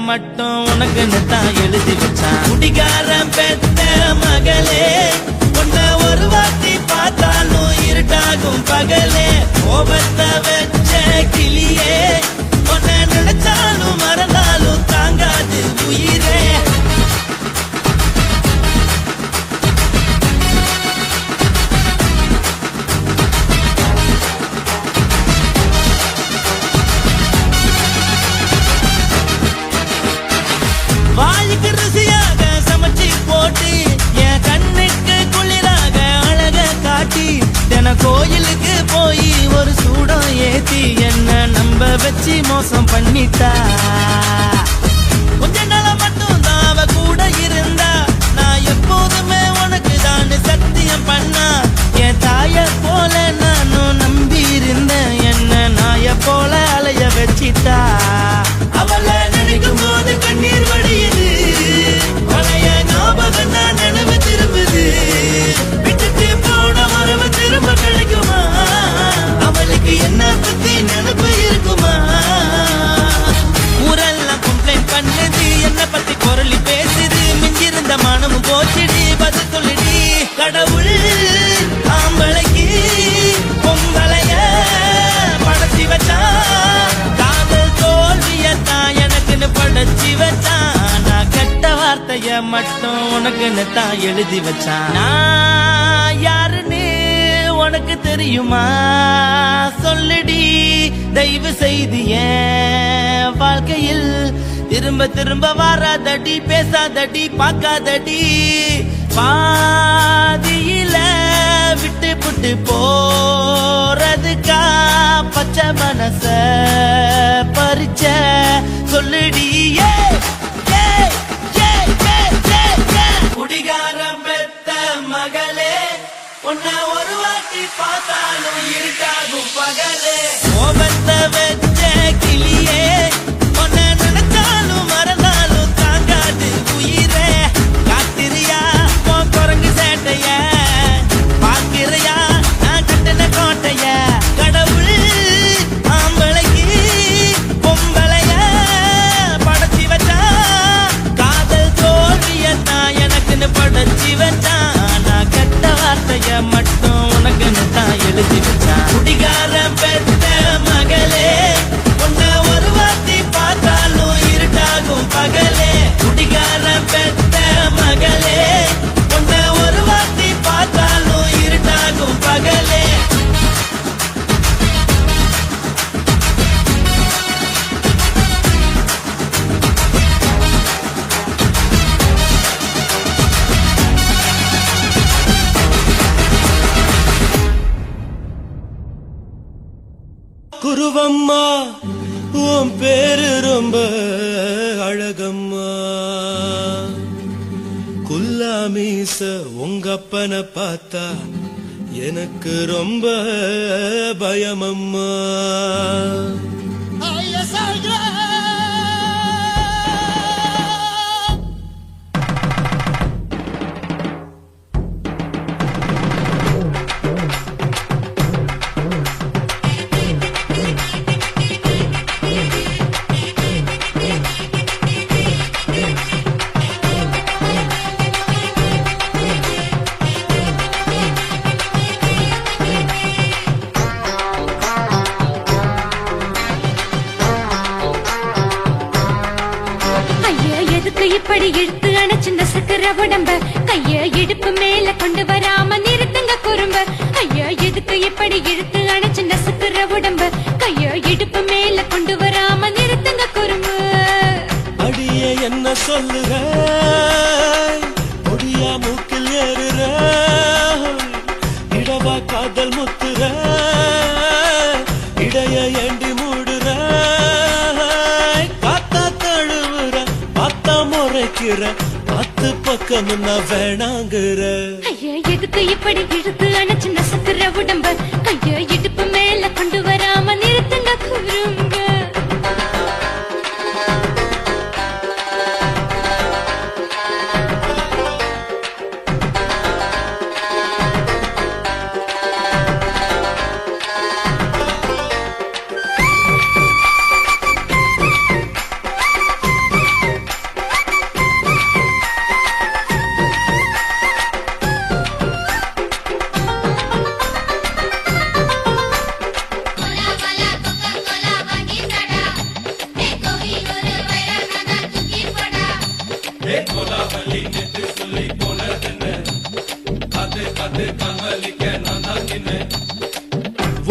மட்டும் உனக்குன்னு தான் எழுதி வச்சான். குடிகாரன் பெத்த மகளே, உன்னை ஒரு வாட்டி பார்த்தாலும் இருட்டாகும் பகலே. கோபத்தை வச்ச கிளியே, உன்னை நினைச்சாலும் மறந்தாலும் தாங்காது உயிரே. வாய்க்கு ருசியாக சமைச்சு போட்டு என் கண்ணுக்கு குளிராக அழக காட்டி தின கோயிலுக்கு போய் ஒரு சூடம் ஏத்தி என்ன நம்ப வச்சு மோசம் பண்ணிட்டா. கொஞ்ச நாள மட்டும் தான் அவ கூட இருந்தா, நான் எப்போதுமே உனக்கு தான் சத்தியம் பண்ணா. என் தாய போல நானும் நம்பி இருந்தேன், என்ன நாய போல அலைய வச்சிட்டா. அவளை நினைக்கும் போது கண்ணீர் வடியுது, பழைய ஞாபகம் தான் நினைவு திரும்புது. விட்டுட்டு போன மரபு திரும்ப கிடைக்குமா? அவளுக்கு என்ன பத்தி நினைப்பு இருக்குமா? ஊரெல்லாம் கம்ப்ளைண்ட் பண்ணுது, என்ன பத்தி குரலி பேசுது. மிஞ்சிருந்த மனமும் போச்சுடி, பதில் சொல்லுடி. கடவுள் ஆம்பளைக்கு பொங்கலைய படைச்சி வச்சான், காதல் தோல்வியத்தான் எனக்குன்னு படைச்சி வச்சான். நான் கெட்ட வார்த்தைய மட்டும் உனக்குன்னு தான் எழுதி வச்சான். நான் யாருன்னு உனக்கு தெரியுமா? சொல்லுடி தயவு செய்து என் வாழ்க்கையில் திரும்ப திரும்ப வராதடி, பேசாதடி, பார்க்காதடி. பாதியில விட்டு புட்டு போறதுக்கா பச்சை மனச பறிச்ச சொல்லுடி. குடிகாரம் பெத்த மகளே, உன்னை ஒரு வாட்டி பார்த்தாலும் இருட்டாகும் பகலே. கோபத்தை வச்ச கிளியே, உன்னை நினைச்சாலும் மறந்தாலும் தாங்காது உயிரே. காத்திரியா உன் குரங்கு சேட்டைய, பாக்கிறையா நான் கட்டின கோட்டைய. கடவுள் ஆம்பளைக்கு பொம்பளைய படைச்சி வச்சா, காதல் தோல்வியத்தான் எனக்குன்னு படைச்சி வச்சான். நான் கெட்ட வார்த்தைய மட்டும் உனக்குன்னு தான் எழுதி வச்சான். குடிகாரன் பெத்த மகளே, உன்னை ஒரு வாட்டி பார்த்தாலும் இருட்டாகும் பகலே. குடிகாரன் பெத்த மகளே, உன்னை ஒரு வாட்டி பார்த்தாலும் இருட்டாகும் பகலே. குருவம்மா உன் பேரு ரொம்ப அழகம்மா. குல்லாமீச உங்க அப்பனை பார்த்தா எனக்கு ரொம்ப பயமம்மா. இப்படி இழுத்து அணைச்சு நசுக்கிற உடம்ப, கைய இடுப்பு மேல கொண்டு வராம நிறுத்துங்க குறும்ப. ஐயா எதுக்கு இப்படி இழுத்து அணைச்சு நசுக்கிற உடம்ப, கைய இடுப்பு மேல கொண்டு வராம நிறுத்துங்க குறும்ப. அடியே என்ன சொல்லுற, ஒடியா மூக்கில் ஏறுற, இடவா காதல் முத்துற, இடைய ஏண்டி மூடுற, காத்தா தழுவுற, பார்த்தா முறைக்கிற, பத்து பக்கம் நான் வேணாங்குற. ஐயா எதுக்கு இப்படி இழுத்து அணைச்சு நசுக்கிற உடம்ப, கைய இடுப்பு மேல கொண்டு வராம நிறுத்துங்க குறும்ப.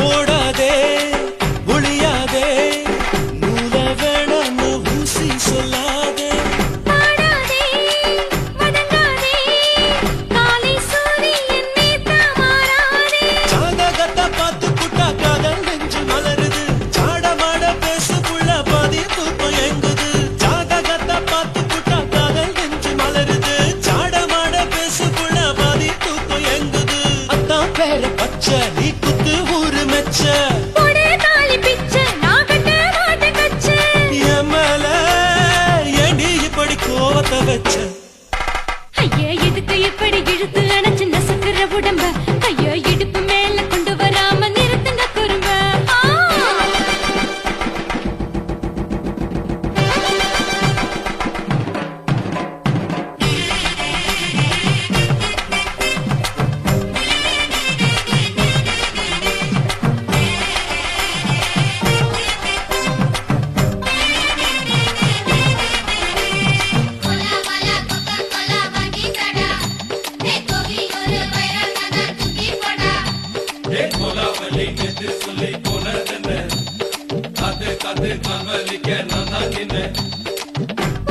ஓடாதே ஒளியாதே நூல வேணான்னு ஊசி சொல்லாதே பாடாதே வதங்காதே காலை சூரியன் நீத்த மாறாதே ஜாதகத்தை பார்த்து புட்டா காதல் நெஞ்சு மலருது சாடமாட பேசு புள்ள பாதி தூக்கம் எங்குது ஜாதகத்தை பார்த்து புட்டா காதல் நெஞ்சு மலருது சாடமாட பேசு புள்ள பாதி தூக்கம் எங்குது அத்தான் பேர பச்சை நீ குத்து ஊரு மெச்ச போடே தாலி பிச்சை நான் கட்ட மாட்டேன் கச்சை என் மேல ஏண்டி இப்படி கோவத்தை வச்ச ஐயா எதுக்கு இப்படி இழுத்து அணைச்சு நசுக்கிற உடம்ப ஐயா இடுப்பு மேல கொண்டு வராம நிறுத்துங்க குறும்ப कोला वाला कोका कोला वागी कड़ा देखो ही और बैरन ना तुकी पड़ा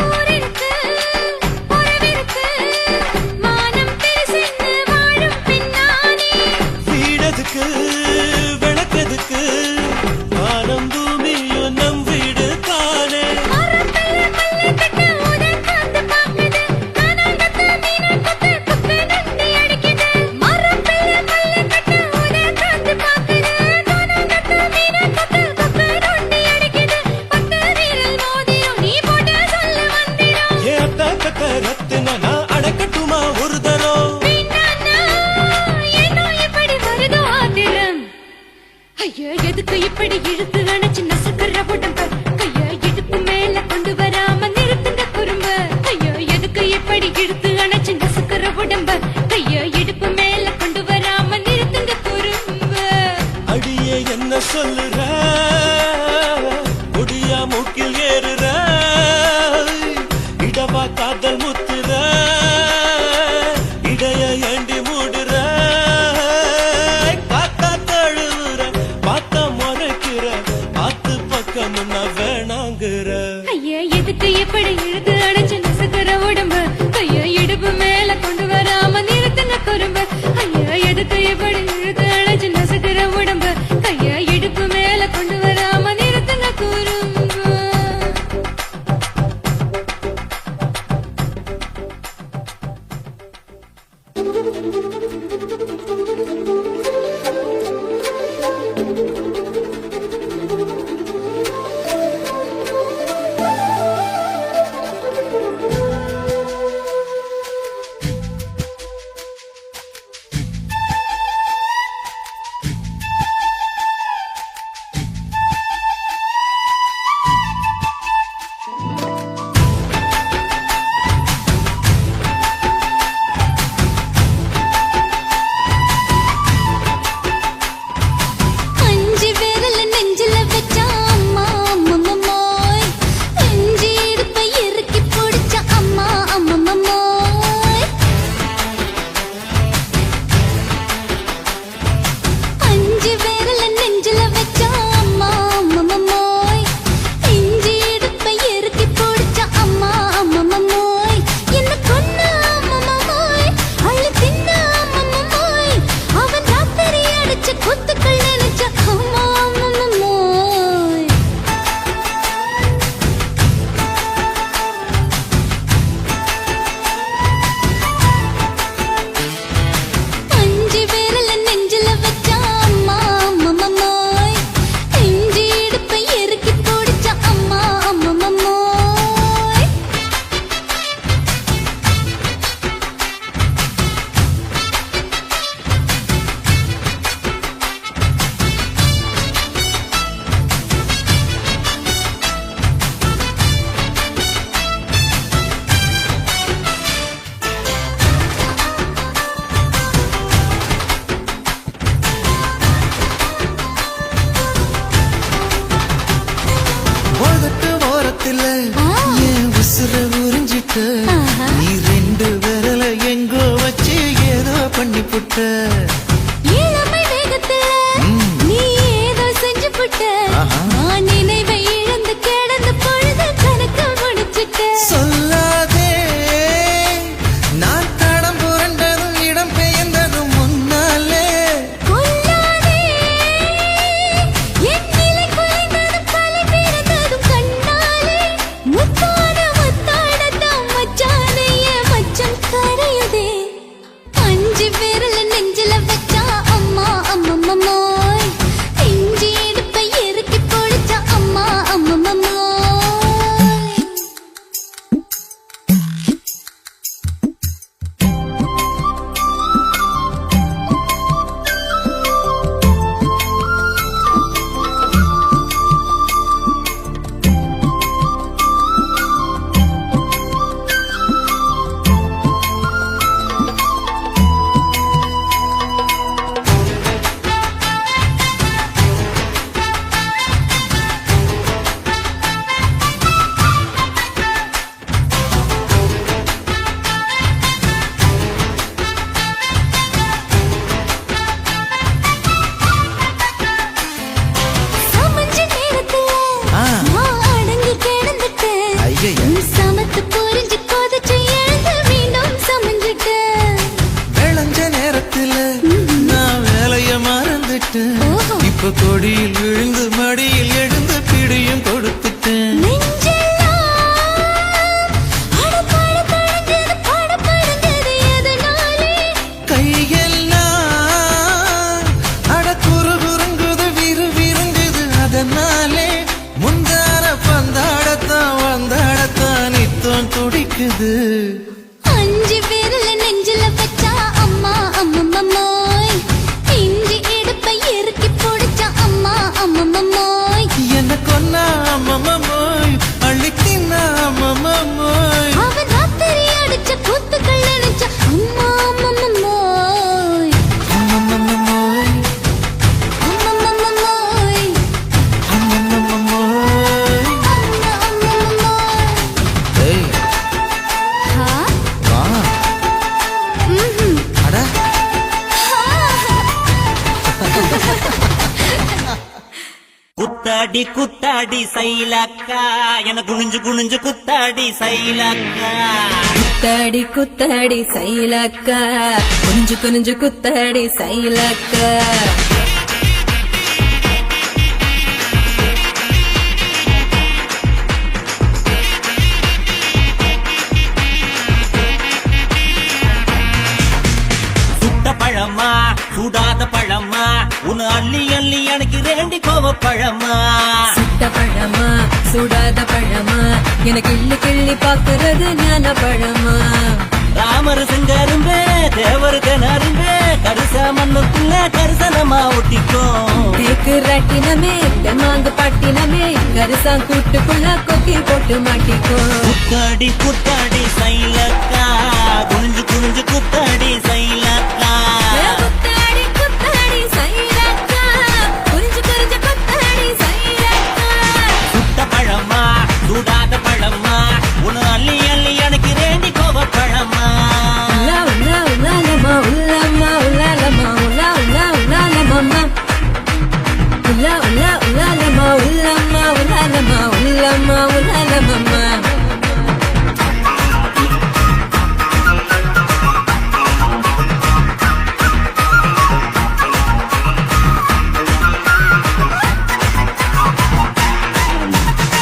ஊரிருக்கு உறவிருக்கு மானம் பெருசென்னு வாழும் பின்னானே வீடதுக்கு விளக்கதுக்கு வானம் பூமியும் நம் வீடு தானே மரத்துல மல்லி கட்ட உதக்காந்து பாக்குது கானாங்கத்து மீனக்கத்து குப்பை நண்டி அடிக்குது மரத்துல மல்லி கட்ட உதக்காந்து பாக்குது கானாங்கத்து மீனக்கத்து குப்பை நண்டி அடிக்குது பட்டு வீரல் மோதிரம் நீ போட்ட சொல்ல வந்திரம் ஏ அத்த கத்த ரத்தின நான் அடக்கட்டுமா ஒரு தரம் வீணானா ஏனோ இப்படி வருதோ ஆத்திரம் ஐயா எதுக்கு இப்படி இழுத்து அணைச்சு நசுக்கிற உடம்ப கையா இடுப்பு மேல கொண்டு வராம நிறுத்துங்க குறும்ப ஐயா எதுக்கு இப்படி இழுத்து அணைச்சு நசுக்கிற உடம்ப கையா இடுப்பு மேல கொண்டு வராம நிறுத்துங்க குறும்ப அடியே என்ன சொல்லுற முடியா மூக்கில் ஏறுற இடவா காதல் முத்துற இடைய ஏண்டி மூடுற காத்தா தழுவுற பார்த்த முறைக்கிற பார்த்து பக்கம் நான் வேணாங்குற ஐயா எதுக்கு இப்படி இழுத்து அணைச்சு நசுக்கிற உடம்ப கையா இடுப்பு மேல கொண்டு வராம நிறுத்துங்க குறும்ப ஐயா எதுக்கு இப்படி இழுத்து அணைச்சு நசுக்கிற உடம்ப கையா இடுப்பு மேல கொண்டு வராம நிறுத்துங்க குறும்ப அஞ்சு விரல நெஞ்சில வச்சா அம்மா அம்மம்மோய் நெஞ்சி இடுப்பை இறுக்கி பிடிச்ச அம்மா அம்மம்மோய் அஞ்சு விரல நெஞ்சில வச்சா அம்மா அம்மம்மோய் நெஞ்சி இடுப்பை இறுக்கி பிடிச்ச அம்மா அம்மம்மோய் என்ன கொன்ன அம்மம்மோய் அள்ளி தின்ன அம்மம்மோய் அவன் ராத்திரி அடிச்ச கொத்துக்கள் நினைச்ச அம்மா அம்மம்மோய் அஞ்சு விரல நெஞ்சில வச்சா அம்மா அம்மம்மோய் நெஞ்சி இடுப்பை இறுக்கி பிடிச்ச அம்மா அம்மம்மோய் உதட்டு ஓரத்துல என் உசுர உறிஞ்சிட்ட நீ ரெண்டு விரல எங்கோ வச்சு ஏதோ பண்ணி புட்ட இளமை வேகத்துல நீ ஏதோ செஞ்சு புட்ட நான் நினைவை இழந்து கிடந்து பொழுது கணக்கு முடிச்சிட்ட சொல்லாதே நான் தடம் புரண்டதும் இடம் பெயர்ந்ததும் முன்னாலே கொல்லாதே என் நிலை குலைந்ததும் கலை பிறந்ததும் கண்ணாலே முத்தான முத்தாடத்தான் மச்சானைய மச்சம் கரையுதே அஞ்சு விரல நெஞ்சில வச்சா அம்மா அம்மம்மம்மோய் இஞ்சி எடுப்பை இறுக்கி பொழிச்சா அம்மா அம்மம்மம்மோய் சமஞ்ச நேரத்துல நான் அடங்கி கிடந்துட்டேன் ஐயைய. நீ சமத்து புரிஞ்சு கொதிச்சு எழுந்து மீண்டும் சமஞ்சிட்டேன் விளைஞ்ச நேரத்துல நான் வேலைய மறந்துட்டேன் ஓஹோ. இப்ப கொடியில் விழுந்து மடியில் எழுந்து பிடியும் கொடுத்துட்டேன் நெஞ்செல்லாம் அடபாட பழஞ்சது படபடஞ்சது எதனாலே கையெல்லாம் அட குறுகுறுங்குது விறுவிறுங்குது அதனாலே முந்தார பந்தாடத்தான் வந்தாடத்தான் நித்தம் துடிக்குது அஞ்சு விரல நெஞ்சில வச்சா அம்மா அம்மம்மம்மோய் இஞ்சி எடுப்பை இறுக்கி பொடிச்சா அம்மா அம்மம்மம்மோய் என்ன கொன்னா அம்மம்மோய் அள்ளித்தின்னா அம்மம்மோய் அவன் ராத்திரி அடிச்ச கூத்துக்கள் நினைச்ச அம்மா அம்மம்மம்மோய் அம்மம்மோய் அம்மம்மம்மோய் அம்மம்மோய் அம்மா அம்மம்மம்மோய் ஏய் ஹா வா அட குத்தாடி குத்தாடி சைலக்கா என குனிஞ்சு குனிஞ்சு குத்தாடி சைலக்கா குத்தாடி குத்தாடி சைலக்கா குனிஞ்சு குனிஞ்சு குத்தாடி சைலக்கா சுட்ட பழமா சுடாத பழமா உன்னு அள்ளி அள்ளி எனக்கு ரெண்டி கோவ பழமா சுட்ட பழமா சுடாத பழமா எனக்கு கிள்ளி கிள்ளி பாக்குறது ஞான பழமா ராமர் செங்கரும்பே தேவருக்கு நரும்பே கரிசா மண்ணுக்குள்ள கரிசனமா ஒட்டிக்கும் தேக்கு ராட்டினமே தெம்மாங்கு பாட்டினமே கரிசான் கூட்டுக்குள்ள கொக்கி போட்டு மாட்டிக்கோ குத்தாடி குத்தாடி சைலக்கா குனிஞ்சு குனிஞ்சு குத்தாடி சைலக்கா குத்தாடி குத்தாடி சைலக்கா குனிஞ்சு குனிஞ்சு குத்தாடி சைலக்கா சுட்ட பழமா சுடாத பழமா உன்னு அள்ளி அள்ளி எனக்கு ரெண்டி கோவ பழமா உலா உலா உலாலமா உலாமா உலாலமா உலா உலா உலாலமா உலா உலா உலாலமா உலாமா உலாலமா உலாமா உலாலமா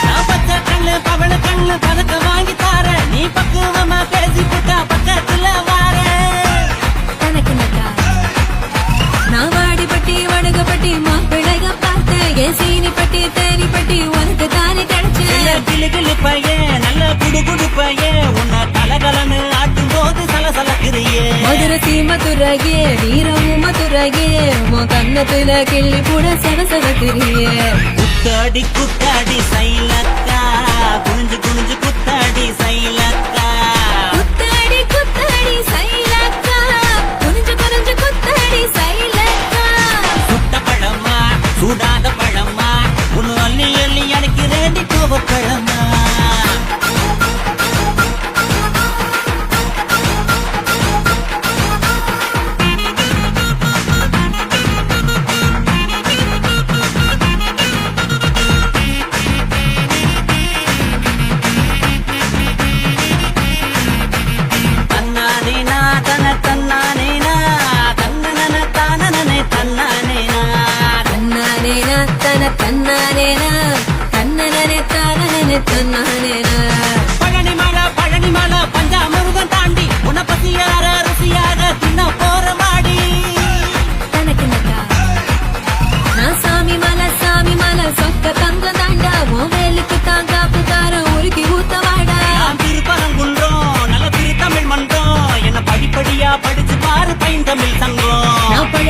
நான் பச்சை கண்ணு பவள கண்ணு பதக்க வாங்கி தார நீ பக்குவமா பேசி புட்டா பக்கத்துல வார தனக்கு நட்டா நான் வாடிப்பட்டி வடுகப்பட்டி மாப்பிள்ளைக பார்த்தேன் என் சீனிப்பட்டி தேனிப்பட்டி உனக்கு தானே கிடைச்சேன் கிளி கிளி பையன் நல்ல குடு குடு பையன் உன்னை கலகலன்னு ஆட்டும் போது சலசலக்கிறியே மதுரை சீமதுரையே வீரமும் மதுரையே உன் கண்ணத்துல கிள்ளி கூட சரசரக்கிறியே குத்தாடி குத்தாடி சைலக்கா குனிஞ்சு குனிஞ்சு குத்தாடி சைலக்கா குத்தாடி குத்தாடி சைலக்கா குனிஞ்சு குனிஞ்சு குத்தாடி சைலக்கா சுட்ட பழமா சுடாத பழமா உன்னு அள்ளி அள்ளி எனக்கு ரெண்டி கோவ பழமா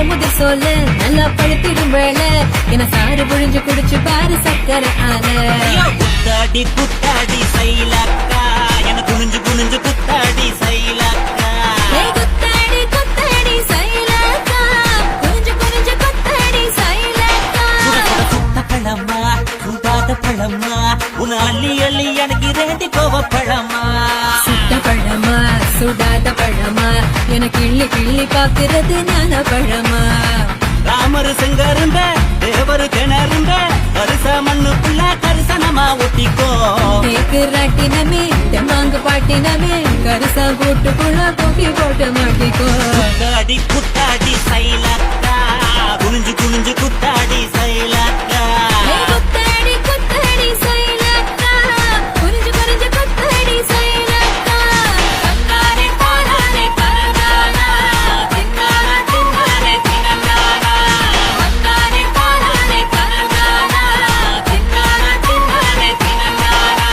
பழமுதிர் சொல்ல நல்லா பழுத்திடும் வேலை என சாறு புழிஞ்சு குடிச்சு பாரு சக்கரை ஆல குத்தாடி குத்தாடி சைலக்கா என குனிஞ்சு குனிஞ்சு குத்தாடி சைலக்கா குத்தாடி குத்தாடி சைலக்கா குனிஞ்சு குனிஞ்சு குத்தாடி சைலக்கா சுட்ட பழமா சுடாத பழமா உன் அள்ளி அள்ளி எனக்கு ரெண்டு கோவ பழமா சுட்ட பழமா சுடாத பழமா எனக்கு கிள்ளி கிள்ளி பாக்குறது ஞான பழமா ராமரு செங்கருந்த தேவரு கிணறுந்த கரிச மண்ணுக்குள்ள கரிசனமா ஒட்டிக்கோ தேக்கு ராட்டினமே தெம்மாங்கு பாட்டினமே கரிசா கூட்டுக்குள்ள கொக்கி போட்டு மாட்டிக்கோ குத்தாடி குத்தாடி சைலக்கா குனிஞ்சு குனிஞ்சு குத்தாடி சைலக்கா குத்தாடி குத்தாடி சைலக்கா குனிஞ்சு குனிஞ்சு குத்தாடி சைலக்கா கங்காரே போரானே பரதானா தின்னானா தின்னானே தினந்தானா கங்காரே போரானே பரதானா தின்னானா தின்னானே தினந்தானா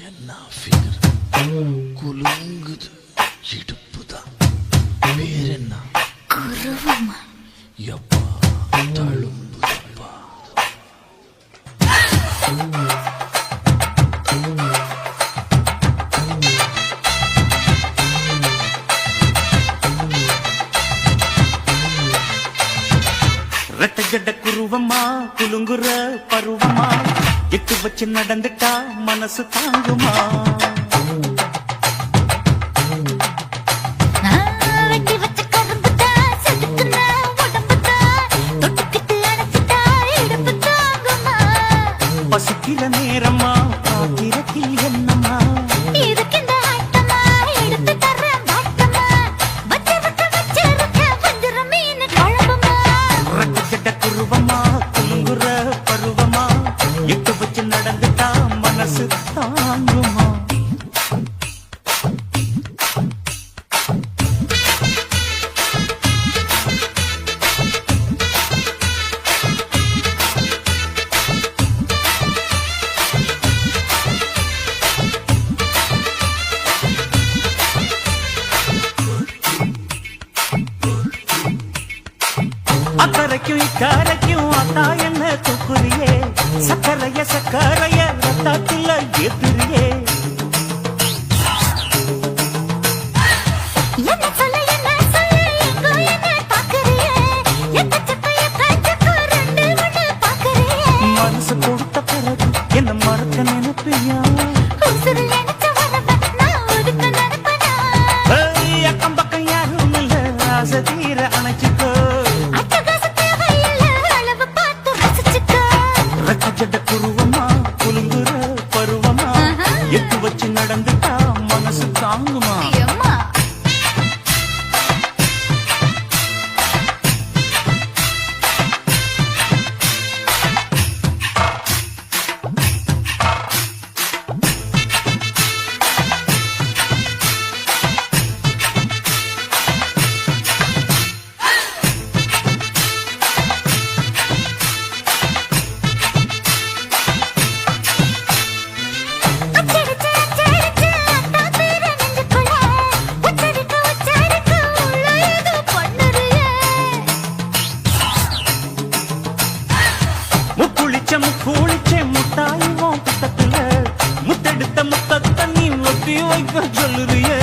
என்ன ஃபிகர் குலுங்குது இடுப்புதான் வேற என்ன குருவமா எப்பா தழும்புதப்பா ரெட்ட ஜட குருவமா குலுங்குற பருவமா எட்டு வச்சு நடந்துட்டா மனசு தாங்குமா வெட்டி வச்ச கரும்புதா செதுக்குன உடம்புதா தொட்டுக்கிட்டு அணைச்சிட்டா இடுப்பு தாங்குமா பசிக்கிற நேரமா பாத்திரத்தில் என்னம்மா இதுக்கு இந்த ஆட்டமா எடுத்து தர மாட்டமா வச்சிருக்க வஞ்சிர மீன் குழம்புமா ரெட்ட ஜட குருவமா குலுங்குற பருவமா எட்டு வச்சு நடந்துட்டா மனசு தாங்குமா அக்கறைக்கும் இக்கரைக்கும் அத்தா என்ன தூக்குறியே சக்கரைய சக்கரைய ரத்தாத்துல ஏத்துறியே என்ன சொல்ல எங்கோ என்ன பாக்குறியே எக்கச்சக்க ரெண்டு ஒண்ணு பாக்குறியே மனசு கொடுத்த பிறகு என்ன மறக்க நினைப்பியா உசுறு நினைச்ச வரவ நான் ஒதுக்க நினைப்பனா அக்கம் பக்கம் யாரும் இல்ல ஆசை தீர அணைச்சிக்கோ அட்டகாச தேவையில்ல அளவு பார்த்து ரசிச்சுக்கோ ரெட்ட குருவமா குலுங்குற பருவமா எட்டு வச்சு நடந்துட்டா மனசு தாங்குமா அம்மா அச்சடிச்சு அத்தா பேர நெஞ்சுக்குள்ள உச்சரிக்க உள்ள ஏதோ பண்ணுறியே முக்குளிச்ச முட்டாயுவோம் புத்தத்துல முத்தெடுத்த முத்தத்தை நீ ஒத்தி வைக்க சொல்லுறியே